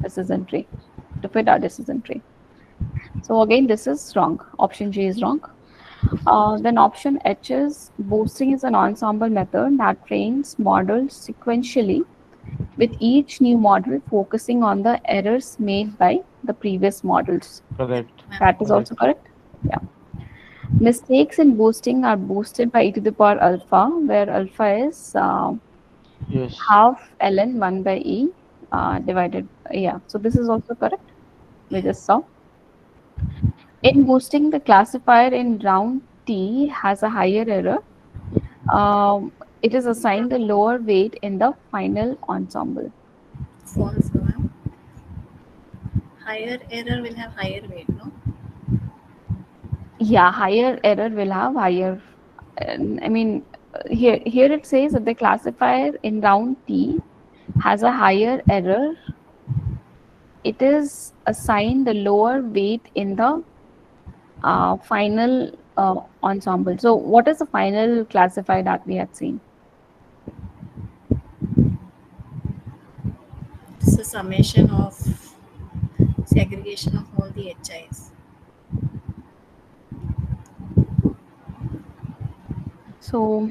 decision tree, to fit our decision tree. So again, this is wrong. Option G is wrong. Then option H is boosting is an ensemble method that trains models sequentially with each new model focusing on the errors made by the previous models. Correct, Correct. ma'am. That is also Correct. correct. Yeah. Mistakes in boosting are boosted by e to the power alpha, where alpha is Yes. half ln 1 by e divided. Yeah. So this is also correct. We Yeah. just saw. In boosting, the classifier in round T has a higher error. It is assigned a lower weight in the final ensemble. False, ma'am. Higher error will have higher weight, no? Yeah, higher error will have higher. I mean, here it says that the classifier in round T has a higher error. It is assigned the lower weight in the final ensemble. So, what is the final classifier that we had seen? It's a summation of segregation of all the HIs. So,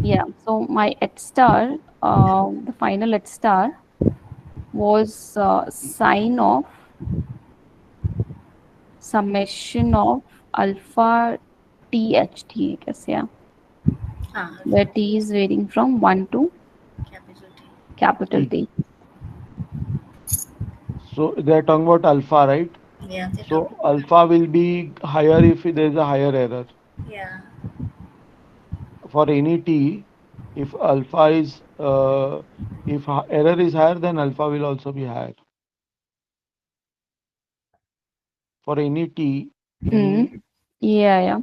yeah, so my H star, the final H star was sine of summation of alpha THT, I guess, yeah, Ah, where alpha T is varying from 1 to capital T. capital T. T. So they're talking about alpha, right? Yeah, they're So talking about alpha will be higher if there is a higher error. yeah, For any t, if alpha is if error is higher, then alpha will also be higher. For any t, any Mm. Yeah, yeah.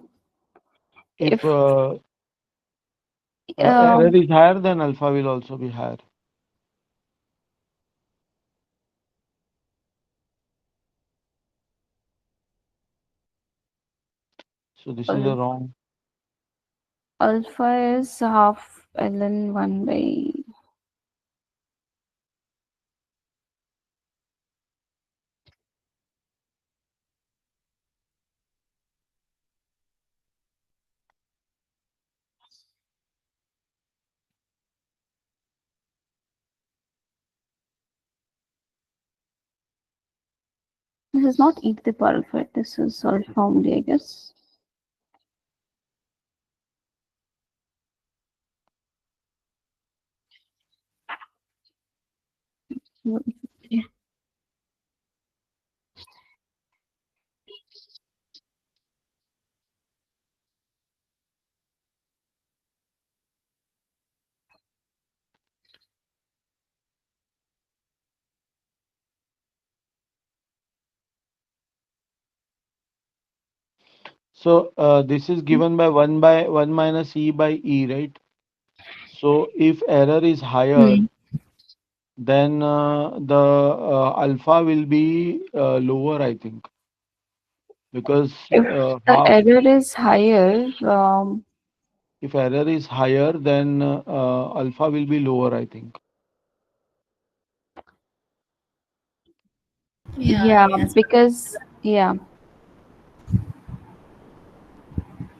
if If error um, is higher, then alpha will also be higher. So this is a al- wrong. alpha is half ln 1 by this is not e to the power alpha. This is alpha only, I guess. Yeah. So this is given by 1 minus e by e, right? So if error is higher, Hmm. then the alpha will be lower, I think, because If the half. error is higher, If error is higher, then alpha will be lower, I think. yeah, yeah, yes. because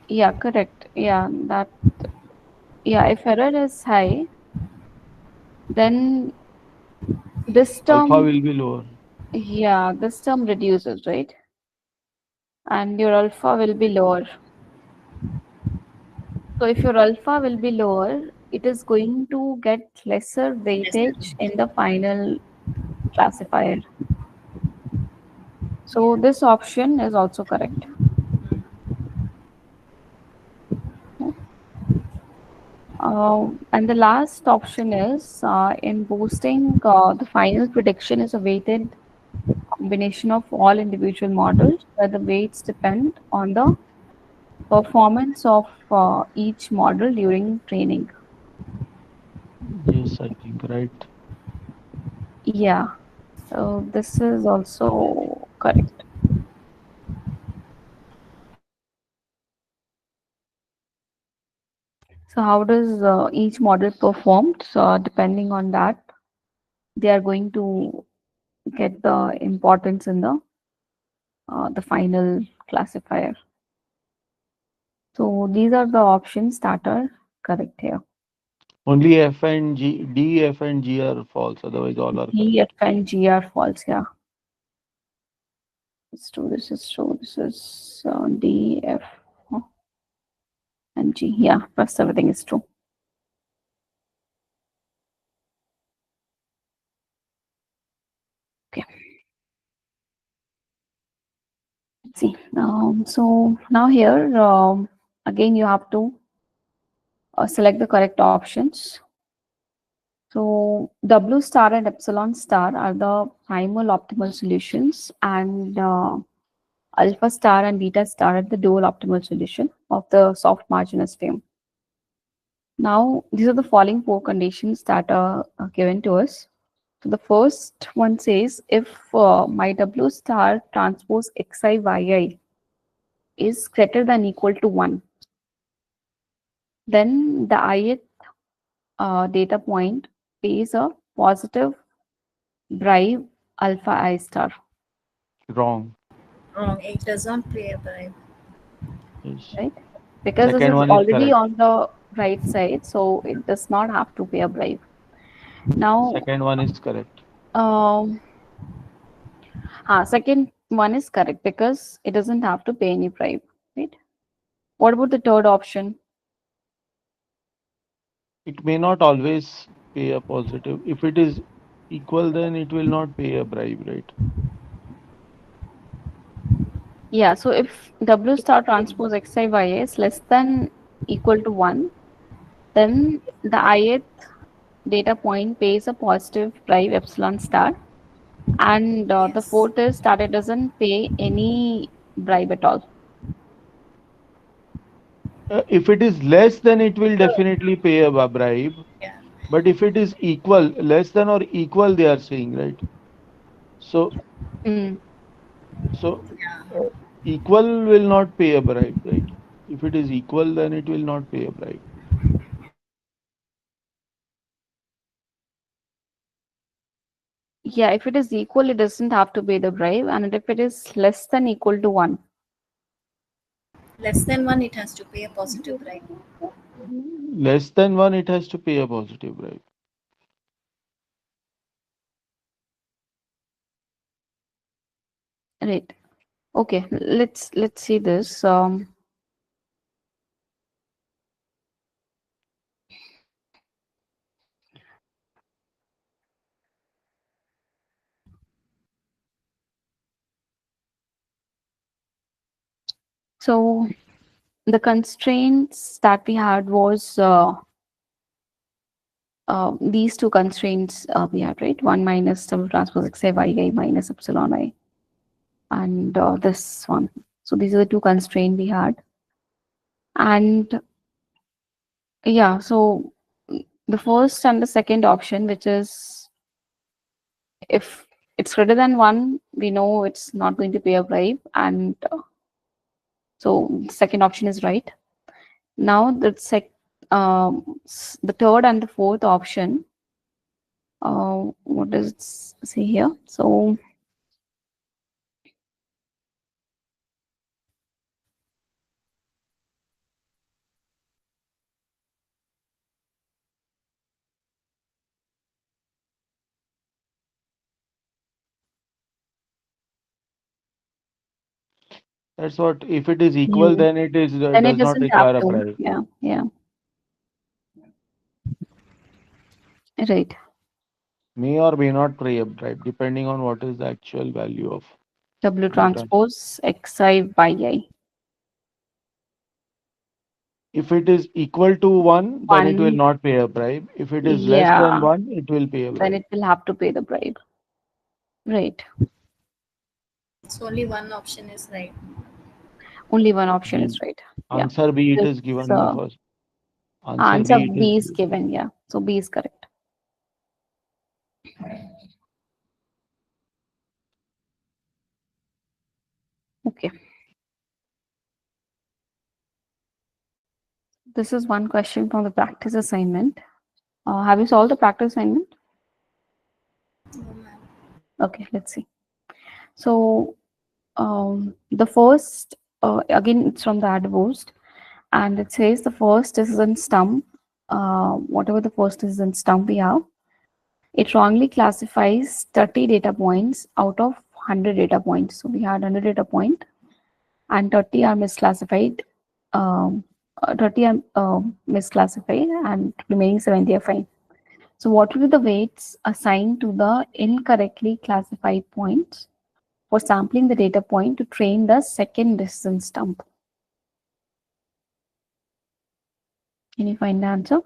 yeah, correct. Yeah, that yeah, if error is high, then this Alpha term, will be lower. yeah, this term reduces, right? And your alpha will be lower. So if your alpha will be lower, it is going to get lesser Yes. weightage in the final classifier. So this option is also correct. And the last option is in boosting, the final prediction is a weighted combination of all individual models where the weights depend on the performance of each model during training. Yes, I think, right. Yeah, so this is also correct. So how does each model perform? So depending on that, they are going to get the importance in the final classifier. So these are the options that are correct here. Only F and G, D, F and G are false. Otherwise, all are E, correct. F, and G are false. Yeah, it's true. This is true. This is D, F, and G. Yeah, rest everything is true. Okay. Let's see. So now here again you have to select the correct options. So W star and epsilon star are the primal optimal solutions, and alpha star and beta star at the dual optimal solution of the soft margin SVM. Now, these are the following four conditions that are given to us. So the first one says if my W star transpose Xi yi is greater than equal to 1, then the ith data point pays a positive bribe alpha I star, Wrong. Wrong. It does not pay a bribe. Yes. right? Because this Second is one is already correct. on the right side, so it does not have to pay a bribe. Now, Second one is correct. um, second one is correct because it doesn't have to pay any bribe, right? What about the third option? It may not always pay a positive. If it is equal, then it will not pay a bribe, right? Yeah, so if W star transpose Xi y is less than equal to 1, then the ith data point pays a positive bribe epsilon star. And the Yes. fourth is that it doesn't pay any bribe at all. If it is less, then it will definitely pay a bribe. Yeah. But if it is equal, less than or equal, they are saying, right? So, Mm. so Yeah. uh, equal will not pay a bribe, right? If it is equal, then it will not pay a bribe. Yeah, if it is equal, it doesn't have to pay the bribe. And if it is less than equal to 1, Less than one, it has to pay a positive bribe. Less than one, it has to pay a positive bribe. right? Okay, let's see this. So the constraints that we had was these two constraints we had, right? One minus double transpose Xi yi minus epsilon I, and this one. So these are the two constraints we had. And yeah, so the first and the second option, which is if it's greater than 1, we know it's not going to pay a bribe. And so the second option is right. Now the third and the fourth option, what does it say here? So That's what, if it is equal, mm, then it is then it does not doesn't have require a to. bribe. Yeah, yeah, right. May or may not pay a bribe, depending on what is the actual value of W the trans. transpose Xi yi. If it is equal to 1, then it will 1, not pay a bribe. If it is less than yeah, 1, it will pay a then bribe. it will have to pay the bribe. Right. So only one option is right. Only one option is B. right. Yeah. Answer B, it This is given in the uh, first. Answer answer B, it is B is given. given. Yeah. So B is correct. Okay. This is one question from the practice assignment. Have you solved the practice assignment? No, ma'am. Okay, let's see. So the first, again, it's from the AdaBoost, and it says the first decision stump, whatever the first decision stump we have, it wrongly classifies 30 data points out of 100 data points. So we had 100 data point and 30 are misclassified. Um, 30 are misclassified and remaining 70 are fine. So what will be the weights assigned to the incorrectly classified points for sampling the data point to train the second decision stump? Can you find the answer?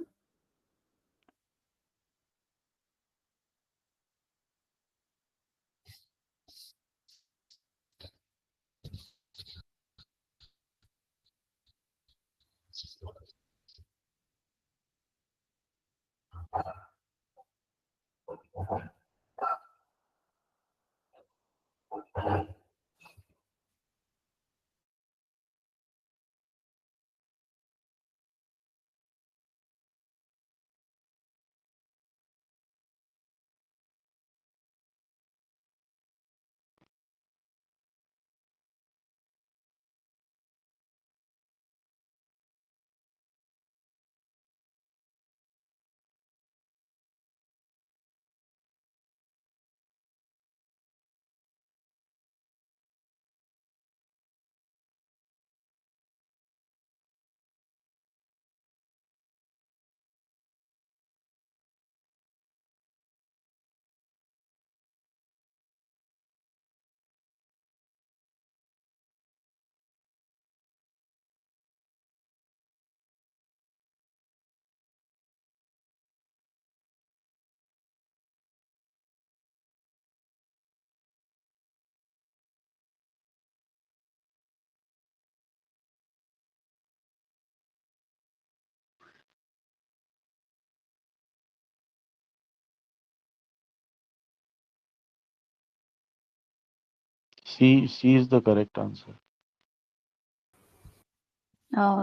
C is the correct answer.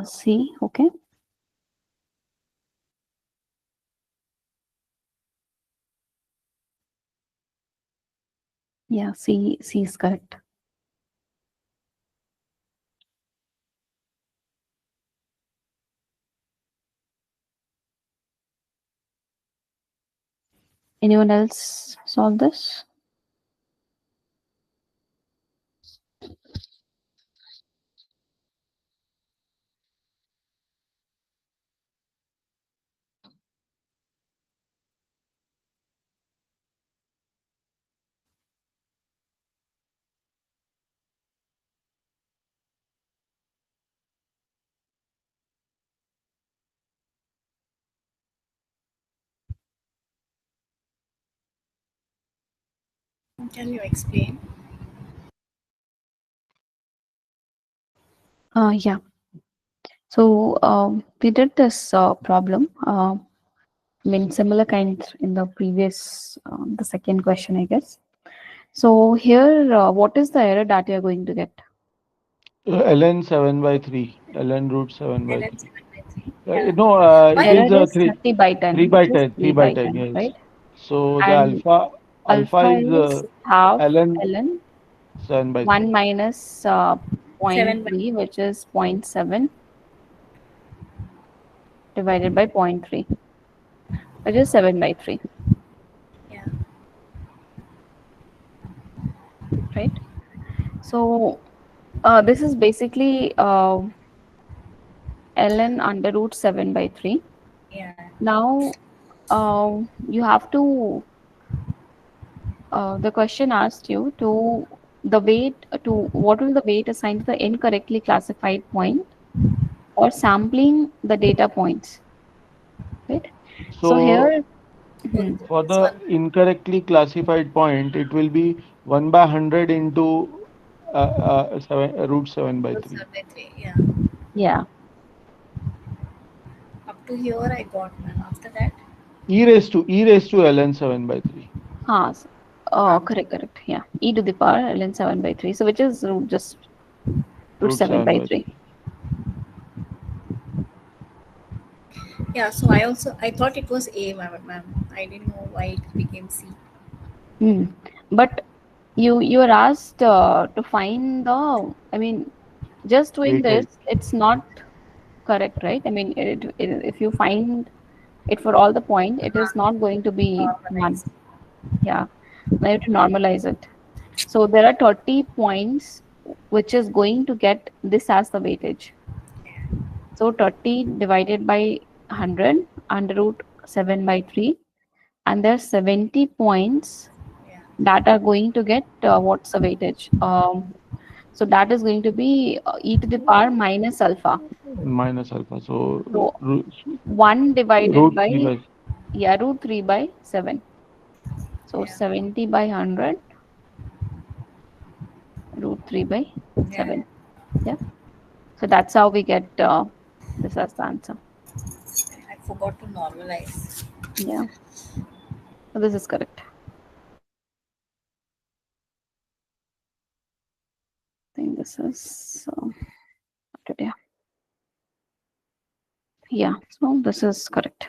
C. Okay. Yeah, C is correct. Anyone else solve this? Can you explain? Yeah. So we did this problem. I mean, similar kind in the previous, the second question, I guess. So here, what is the error that you're going to get? ln 7 by 3. Ln root 7 by ln 3. 7/3. Yeah. No, it Why? is Error is 3, 30 by 3 10. by It is 10. 3 3 by by 10, 10, yes. right? So the And alpha alpha is is half ln ln 7 by 1 3. minus 7 by. 0.3, which is 0.7 divided by 0.3, which is 7 by 3, Yeah. right? So this is basically ln under root 7 by 3. Yeah. Now you have to, the question asked you to the weight to what will the weight assigned to the incorrectly classified point or sampling the data points, right? So So here, So mhm, for this the one. incorrectly classified point, it will be 1 by 100 into 7, root 7 by 3. 7/3. Yeah. yeah, Up to here I got, man. After that. E raised to ln 7 by 3. so, Ah. correct, correct, yeah, e to the power ln 7 by 3, so which is just root Root 7 7 by by 3. 3. Yeah. So I thought it was A, ma'am. I didn't know why it became C. Mm. But you were asked to find the, I mean, just doing this, Weighted. it's not correct, right? I mean, if you find it for all the point, it is not going to be one. Normalized. Yeah, now you have to normalize it. So there are 30 points, which is going to get this as the weightage. Yeah. So 30 divided by 100 under root 7 by 3, and there's 70 points Yeah. that are going to get what's the weightage? So that is going to be e to the power minus alpha. Minus alpha. So So 1 divided root by, 3 by. yeah, root 3 by 7. So Yeah. 70 by 100, root 3 by Yeah. 7. Yeah. So that's how we get this as the answer. I forgot to normalize. Yeah. So this is correct. I think this is today. Yeah. So this is correct.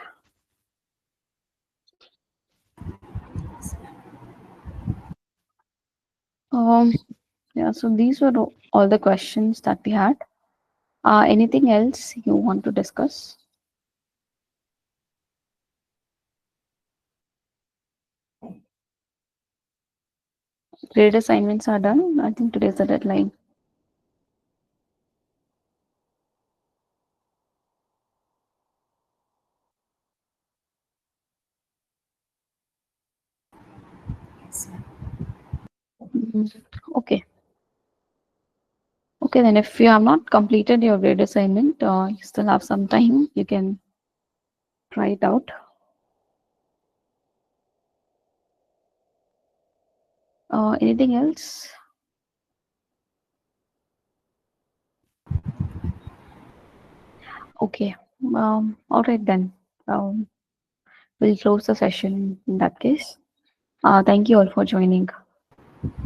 Um. Yeah. So these were all the questions that we had. Anything else you want to discuss? Grade assignments are done. I think today's the deadline. Yes, ma'am. Mm, okay. Okay, then if you have not completed your grade assignment, you still have some time. You can try it out. Anything else? Okay. All right then. Um, we'll close the session in that case. Thank you all for joining.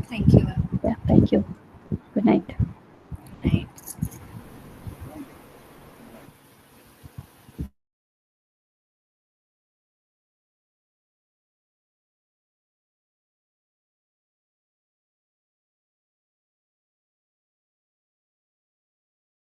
Thank you, ma'am. Yeah. Yeah, thank you. Good night.